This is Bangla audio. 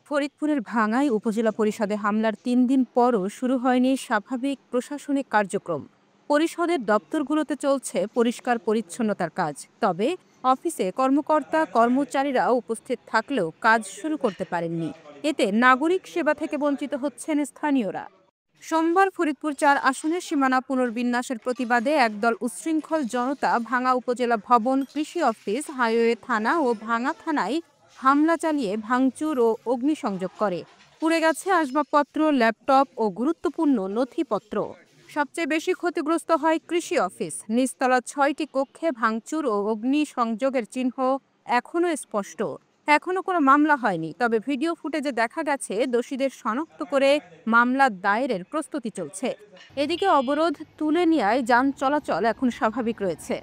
ফরিদপুরের ভাঙ্গায় উপজেলা পরিষদে হামলার ৩ দিন পরও শুরু হয়নি স্বাভাবিক প্রশাসনিক কার্যক্রম। পরিষদের দপ্তরগুলোতে চলছে পরিষ্কার পরিচ্ছন্নতার কাজ, তবে অফিসে কর্মচারীরা উপস্থিত থাকলেও কাজ শুরু করতে পারেননি। এতে নাগরিক সেবা থেকে বঞ্চিত হচ্ছেন স্থানীয়রা। সোমবার ফরিদপুর-৪ আসনের সীমানা পুনর্বিন্যাসের প্রতিবাদে একদল উচ্ছৃঙ্খল জনতা ভাঙ্গা উপজেলা ভবন, কৃষি অফিস, হাইওয়ে থানা ও ভাঙ্গা থানায় হামলা চালিয়ে ভাঙচুর ও অগ্নিসংযোগ করে। পুড়ে গেছে আসবাবপত্র, ল্যাপটপ ও গুরুত্বপূর্ণ নথিপত্র। সবচেয়ে বেশি ক্ষতিগ্রস্ত হয় কৃষি অফিস। নিচতলা ৬টি কক্ষে ভাঙচুর ও অগ্নিসংযোগের চিহ্ন এখনও স্পষ্ট। এখনও কোনো মামলা হয়নি, তবে ভিডিও ফুটেজে দেখা গেছে দোষীদের শনাক্ত করে মামলা দায়েরের প্রস্তুতি চলছে। এদিকে অবরোধ তুলে নেওয়ায় যান চলাচল এখন স্বাভাবিক রয়েছে।